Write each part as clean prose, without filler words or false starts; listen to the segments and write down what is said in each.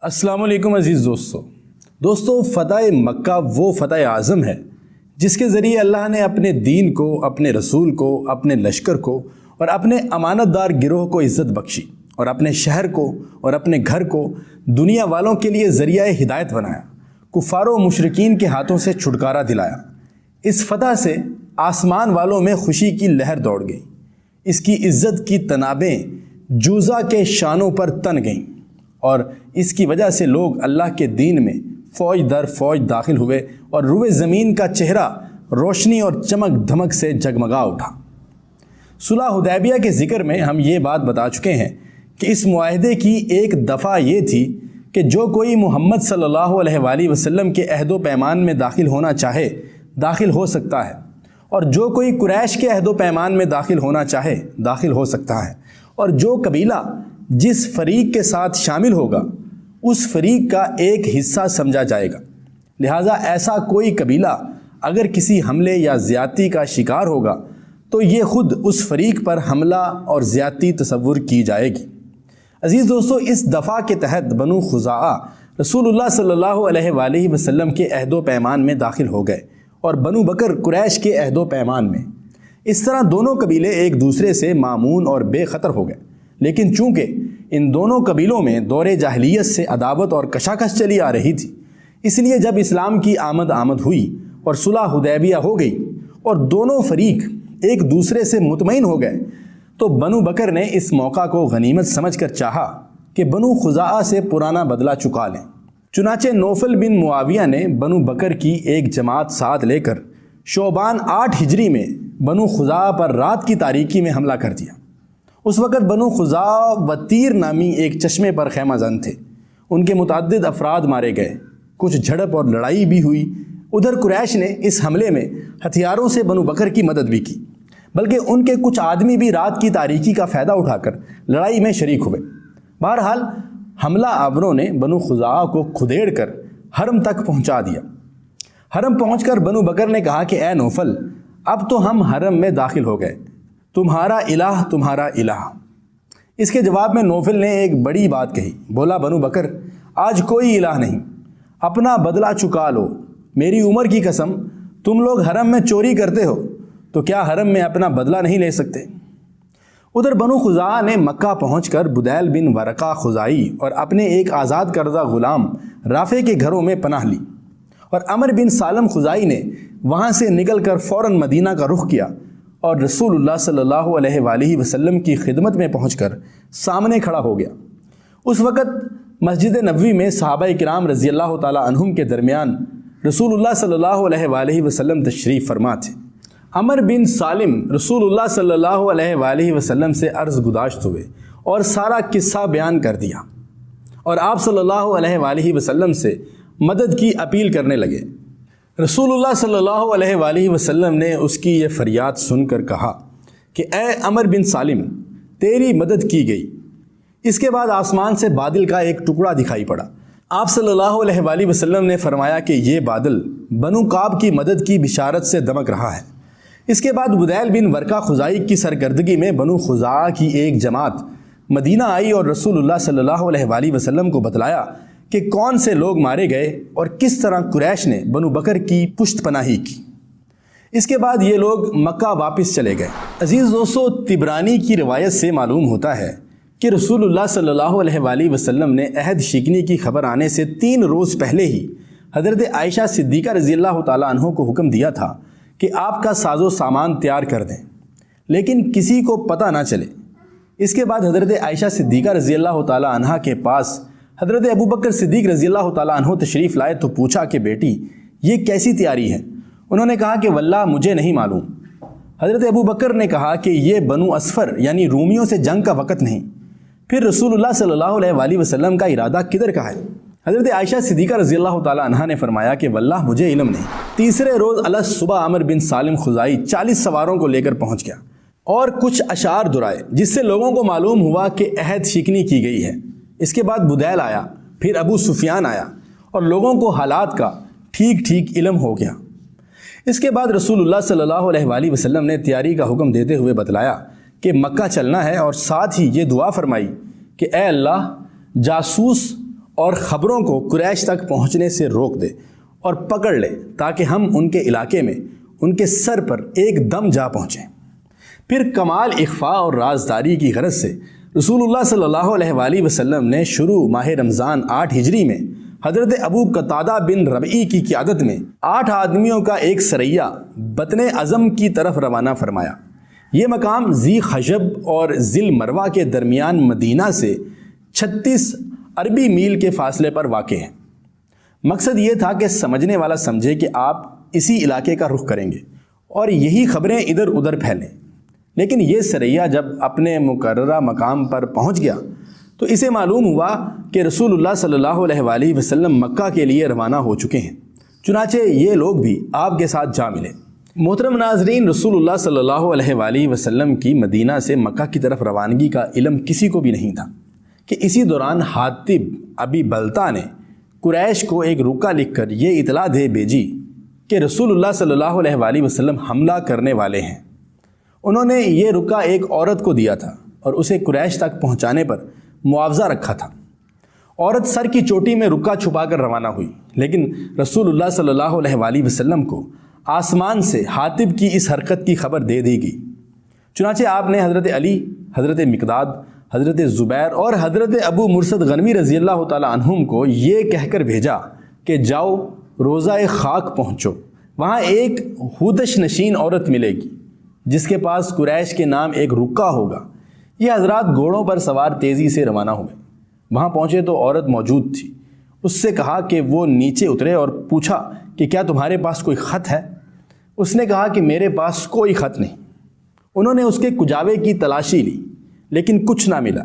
السلام علیکم عزیز دوستو فتح مکہ وہ فتح اعظم ہے جس کے ذریعے اللہ نے اپنے دین کو، اپنے رسول کو، اپنے لشکر کو اور اپنے امانت دار گروہ کو عزت بخشی اور اپنے شہر کو اور اپنے گھر کو دنیا والوں کے لیے ذریعہ ہدایت بنایا، کفار و مشرکین کے ہاتھوں سے چھٹکارا دلایا۔ اس فتح سے آسمان والوں میں خوشی کی لہر دوڑ گئی، اس کی عزت کی تنابیں جوزا کے شانوں پر تن گئیں اور اس کی وجہ سے لوگ اللہ کے دین میں فوج در فوج داخل ہوئے اور روئے زمین کا چہرہ روشنی اور چمک دھمک سے جگمگا اٹھا۔ صلح حدیبیہ کے ذکر میں ہم یہ بات بتا چکے ہیں کہ اس معاہدے کی ایک دفعہ یہ تھی کہ جو کوئی محمد صلی اللہ علیہ وآلہ وسلم کے عہد و پیمان میں داخل ہونا چاہے داخل ہو سکتا ہے، اور جو کوئی قریش کے عہد و پیمان میں داخل ہونا چاہے داخل ہو سکتا ہے، اور جو قبیلہ جس فریق کے ساتھ شامل ہوگا اس فریق کا ایک حصہ سمجھا جائے گا۔ لہٰذا ایسا کوئی قبیلہ اگر کسی حملے یا زیادتی کا شکار ہوگا تو یہ خود اس فریق پر حملہ اور زیادتی تصور کی جائے گی۔ عزیز دوستو، اس دفعہ کے تحت بنو خزاعہ رسول اللہ صلی اللہ علیہ وآلہ وسلم کے عہد و پیمان میں داخل ہو گئے اور بنو بکر قریش کے عہد و پیمان میں۔ اس طرح دونوں قبیلے ایک دوسرے سے مامون اور بے خطر ہو گئے، لیکن چونکہ ان دونوں قبیلوں میں دور جاہلیت سے عداوت اور کشاکش چلی آ رہی تھی، اس لیے جب اسلام کی آمد ہوئی اور صلح حدیبیہ ہو گئی اور دونوں فریق ایک دوسرے سے مطمئن ہو گئے تو بنو بکر نے اس موقع کو غنیمت سمجھ کر چاہا کہ بنو خزاعہ سے پرانا بدلہ چکا لیں۔ چنانچہ نوفل بن معاویہ نے بنو بکر کی ایک جماعت ساتھ لے کر شعبان 8 ہجری میں بنو خزاعہ پر رات کی تاریکی میں حملہ کر دیا۔ اس وقت بنو خزاعہ وطیر نامی ایک چشمے پر خیمہ زن تھے، ان کے متعدد افراد مارے گئے، کچھ جھڑپ اور لڑائی بھی ہوئی۔ ادھر قریش نے اس حملے میں ہتھیاروں سے بنو بکر کی مدد بھی کی، بلکہ ان کے کچھ آدمی بھی رات کی تاریکی کا فائدہ اٹھا کر لڑائی میں شریک ہوئے۔ بہرحال حملہ آوروں نے بنو خزاعہ کو کھدیڑ کر حرم تک پہنچا دیا۔ حرم پہنچ کر بنو بکر نے کہا کہ اے نوفل، اب تو ہم حرم میں داخل ہو گئے، تمہارا الہ۔ اس کے جواب میں نوفل نے ایک بڑی بات کہی، بولا بنو بکر، آج کوئی الہ نہیں، اپنا بدلہ چکا لو۔ میری عمر کی قسم، تم لوگ حرم میں چوری کرتے ہو تو کیا حرم میں اپنا بدلہ نہیں لے سکتے؟ ادھر بنو خزاعہ نے مکہ پہنچ کر بدیل بن ورقہ خزاعی اور اپنے ایک آزاد کردہ غلام رافع کے گھروں میں پناہ لی، اور عمر بن سالم خزاعی نے وہاں سے نکل کر فوراً مدینہ کا رخ کیا اور رسول اللہ صلی اللہ علیہ وآلہ وسلم کی خدمت میں پہنچ کر سامنے کھڑا ہو گیا۔ اس وقت مسجد نبوی میں صحابہ کرام رضی اللہ تعالی عنہم کے درمیان رسول اللہ صلی اللہ علیہ وآلہ وسلم تشریف فرما تھے۔ عمر بن سالم رسول اللہ صلی اللہ علیہ وآلہ وسلم سے عرض گزاشت ہوئے اور سارا قصہ بیان کر دیا، اور آپ صلی اللہ علیہ وآلہ وسلم سے مدد کی اپیل کرنے لگے۔ رسول اللہ صلی اللہ علیہ وآلہ وسلم نے اس کی یہ فریاد سن کر کہا کہ اے عمر بن سالم، تیری مدد کی گئی۔ اس کے بعد آسمان سے بادل کا ایک ٹکڑا دکھائی پڑا۔ آپ صلی اللہ علیہ وآلہ وسلم نے فرمایا کہ یہ بادل بنو کعب کی مدد کی بشارت سے دمک رہا ہے۔ اس کے بعد بدیل بن ورقہ خزاعی کی سرگردگی میں بنو خزاعہ کی ایک جماعت مدینہ آئی اور رسول اللہ صلی اللہ علیہ وآلہ وسلم کو بتلایا کہ کون سے لوگ مارے گئے اور کس طرح قریش نے بنو بکر کی پشت پناہی کی۔ اس کے بعد یہ لوگ مکہ واپس چلے گئے۔ عزیز دوستو، طبرانی کی روایت سے معلوم ہوتا ہے کہ رسول اللہ صلی اللہ علیہ وآلہ وسلم نے عہد شکنی کی خبر آنے سے 3 روز پہلے ہی حضرت عائشہ صدیقہ رضی اللہ تعالیٰ عنہ کو حکم دیا تھا کہ آپ کا ساز و سامان تیار کر دیں، لیکن کسی کو پتہ نہ چلے۔ اس کے بعد حضرت عائشہ صدیقہ رضی اللہ تعالیٰ عنہ کے پاس حضرت ابو بکر صدیق رضی اللہ تعالیٰ عنہ تشریف لائے تو پوچھا کہ بیٹی، یہ کیسی تیاری ہے؟ انہوں نے کہا کہ واللہ مجھے نہیں معلوم۔ حضرت ابو بکر نے کہا کہ یہ بنو اصفر یعنی رومیوں سے جنگ کا وقت نہیں۔ پھر رسول اللہ صلی اللہ علیہ وآلہ وسلم کا ارادہ کدھر کا ہے؟ حضرت عائشہ صدیقہ رضی اللہ تعالیٰ عنہ نے فرمایا کہ واللہ مجھے علم نہیں۔ تیسرے روز صبح عمر بن سالم خزاعی 40 سواروں کو لے کر پہنچ گیا اور کچھ اشعار دہرائے، جس سے لوگوں کو معلوم ہوا کہ عہد شکنی کی گئی ہے۔ اس کے بعد بدیل آیا، پھر ابو سفیان آیا، اور لوگوں کو حالات کا ٹھیک علم ہو گیا۔ اس کے بعد رسول اللہ صلی اللہ علیہ وآلہ وسلم نے تیاری کا حکم دیتے ہوئے بتلایا کہ مکہ چلنا ہے، اور ساتھ ہی یہ دعا فرمائی کہ اے اللہ، جاسوس اور خبروں کو قریش تک پہنچنے سے روک دے اور پکڑ لے تاکہ ہم ان کے علاقے میں ان کے سر پر ایک دم جا پہنچیں۔ پھر کمال اخفاء اور رازداری کی غرض سے رسول اللہ صلی اللہ علیہ وآلہ وسلم نے شروع ماہ رمضان 8 ہجری میں حضرت ابو قتادہ بن ربعی کی قیادت میں 8 آدمیوں کا ایک سریہ بطن عظم کی طرف روانہ فرمایا۔ یہ مقام ذی خشب اور ذی المروہ کے درمیان مدینہ سے 36 عربی میل کے فاصلے پر واقع ہے۔ مقصد یہ تھا کہ سمجھنے والا سمجھے کہ آپ اسی علاقے کا رخ کریں گے اور یہی خبریں ادھر ادھر پھیلیں۔ لیکن یہ سریہ جب اپنے مقررہ مقام پر پہنچ گیا تو اسے معلوم ہوا کہ رسول اللہ صلی اللہ علیہ وآلہ وسلم مکہ کے لیے روانہ ہو چکے ہیں، چنانچہ یہ لوگ بھی آپ کے ساتھ جا ملے۔ محترم ناظرین، رسول اللہ صلی اللہ علیہ وآلہ وسلم کی مدینہ سے مکہ کی طرف روانگی کا علم کسی کو بھی نہیں تھا کہ اسی دوران حاطب ابی بلتہ نے قریش کو ایک رکا لکھ کر یہ اطلاع دے بھیجی کہ رسول اللہ صلی اللہ علیہ وآلہ وسلم حملہ کرنے والے ہیں۔ انہوں نے یہ رکا ایک عورت کو دیا تھا اور اسے قریش تک پہنچانے پر معاوضہ رکھا تھا۔ عورت سر کی چوٹی میں رکا چھپا کر روانہ ہوئی، لیکن رسول اللہ صلی اللہ علیہ وآلہ وسلم کو آسمان سے حاطب کی اس حرکت کی خبر دے دی گئی۔ چنانچہ آپ نے حضرت علی، حضرت مقداد، حضرت زبیر اور حضرت ابو مرثد غنوی رضی اللہ تعالی عنہم کو یہ کہہ کر بھیجا کہ جاؤ روضہ خاک پہنچو، وہاں ایک ہودش نشین عورت ملے گی جس کے پاس قریش کے نام ایک رکا ہوگا۔ یہ حضرات گھوڑوں پر سوار تیزی سے روانہ ہوئے۔ وہاں پہنچے تو عورت موجود تھی۔ اس سے کہا کہ وہ نیچے اترے اور پوچھا کہ کیا تمہارے پاس کوئی خط ہے؟ اس نے کہا کہ میرے پاس کوئی خط نہیں۔ انہوں نے اس کے کجاوے کی تلاشی لی لیکن کچھ نہ ملا۔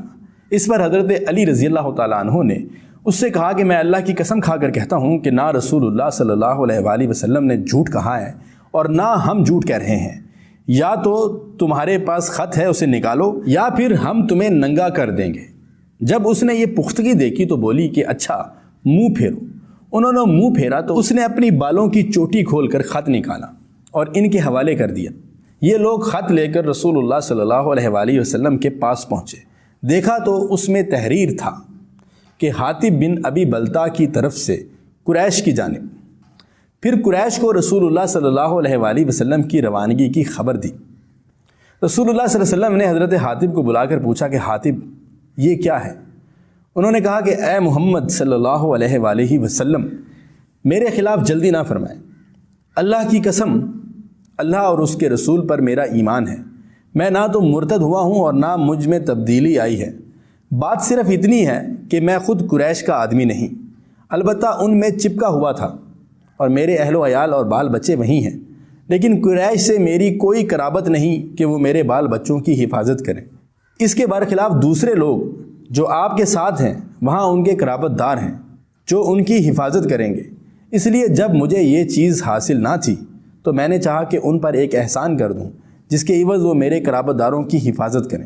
اس پر حضرت علی رضی اللہ تعالیٰ عنہ نے اس سے کہا کہ میں اللہ کی قسم کھا کر کہتا ہوں کہ نہ رسول اللہ صلی اللہ علیہ وآلہ وسلم نے جھوٹ کہا ہے اور نہ ہم جھوٹ کہہ رہے ہیں۔ یا تو تمہارے پاس خط ہے اسے نکالو یا پھر ہم تمہیں ننگا کر دیں گے۔ جب اس نے یہ پختگی دیکھی تو بولی کہ اچھا منہ پھیرو۔ انہوں نے منہ پھیرا تو اس نے اپنی بالوں کی چوٹی کھول کر خط نکالا اور ان کے حوالے کر دیا۔ یہ لوگ خط لے کر رسول اللہ صلی اللہ علیہ وآلہ وسلم کے پاس پہنچے۔ دیکھا تو اس میں تحریر تھا کہ حاطب بن ابی بلتہ کی طرف سے قریش کی جانب۔ پھر قریش کو رسول اللہ صلی اللہ علیہ وآلہ وسلم کی روانگی کی خبر دی۔ رسول اللہ صلی اللہ علیہ وسلم نے حضرت حاطب کو بلا کر پوچھا کہ حاطب یہ کیا ہے؟ انہوں نے کہا کہ اے محمد صلی اللہ علیہ وآلہ وسلم میرے خلاف جلدی نہ فرمائیں۔ اللہ کی قسم، اللہ اور اس کے رسول پر میرا ایمان ہے، میں نہ تو مرتد ہوا ہوں اور نہ مجھ میں تبدیلی آئی ہے۔ بات صرف اتنی ہے کہ میں خود قریش کا آدمی نہیں، البتہ ان میں چپکا ہوا تھا اور میرے اہل و عیال اور بال بچے وہی ہیں، لیکن قریش سے میری کوئی قرابت نہیں کہ وہ میرے بال بچوں کی حفاظت کریں۔ اس کے برخلاف دوسرے لوگ جو آپ کے ساتھ ہیں وہاں ان کے قرابت دار ہیں جو ان کی حفاظت کریں گے۔ اس لیے جب مجھے یہ چیز حاصل نہ تھی تو میں نے چاہا کہ ان پر ایک احسان کر دوں جس کے عوض وہ میرے قرابت داروں کی حفاظت کریں۔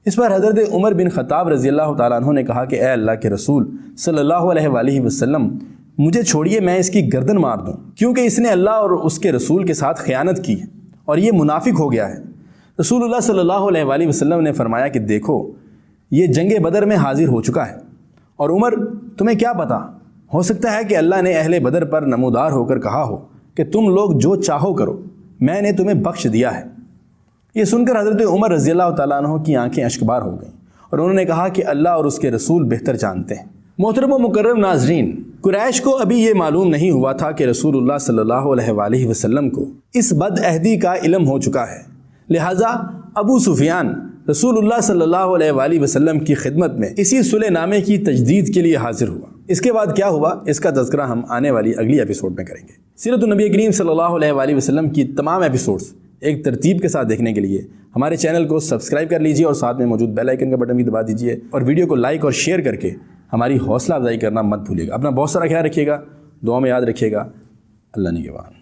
اس پر حضرت عمر بن خطاب رضی اللہ تعالیٰ عنہ نے کہا کہ اے اللہ کے رسول صلی اللہ علیہ وآلہ وسلم مجھے چھوڑیے، میں اس کی گردن مار دوں، کیونکہ اس نے اللہ اور اس کے رسول کے ساتھ خیانت کی ہے اور یہ منافق ہو گیا ہے۔ رسول اللہ صلی اللہ علیہ وآلہ وسلم نے فرمایا کہ دیکھو یہ جنگ بدر میں حاضر ہو چکا ہے، اور عمر تمہیں کیا پتا، ہو سکتا ہے کہ اللہ نے اہل بدر پر نمودار ہو کر کہا ہو کہ تم لوگ جو چاہو کرو، میں نے تمہیں بخش دیا ہے۔ یہ سن کر حضرت عمر رضی اللہ تعالیٰ عنہ کی آنکھیں اشکبار ہو گئیں اور انہوں نے کہا کہ اللہ اور اس کے رسول بہتر جانتے ہیں۔ محترم و مکرم ناظرین، قریش کو ابھی یہ معلوم نہیں ہوا تھا کہ رسول اللہ صلی اللہ علیہ وآلہ وسلم کو اس بد عہدی کا علم ہو چکا ہے، لہٰذا ابو سفیان رسول اللہ صلی اللہ علیہ وآلہ وسلم کی خدمت میں اسی صلح نامے کی تجدید کے لیے حاضر ہوا۔ اس کے بعد کیا ہوا اس کا تذکرہ ہم آنے والی اگلی ایپیسوڈ میں کریں گے۔ سیرت النبی کریم صلی اللہ علیہ وآلہ وسلم کی تمام ایپیسوڈز ایک ترتیب کے ساتھ دیکھنے کے لیے ہمارے چینل کو سبسکرائب کر لیجئے اور ساتھ میں موجود بیل آئیکن کا بٹن بھی دبا دیجئے، اور ویڈیو کو لائک اور شیئر کر کے ہماری حوصلہ افزائی کرنا مت بھولیے گا۔ اپنا بہت سارا خیال رکھیے گا، دعا میں یاد رکھیے گا۔ اللہ نگہبان۔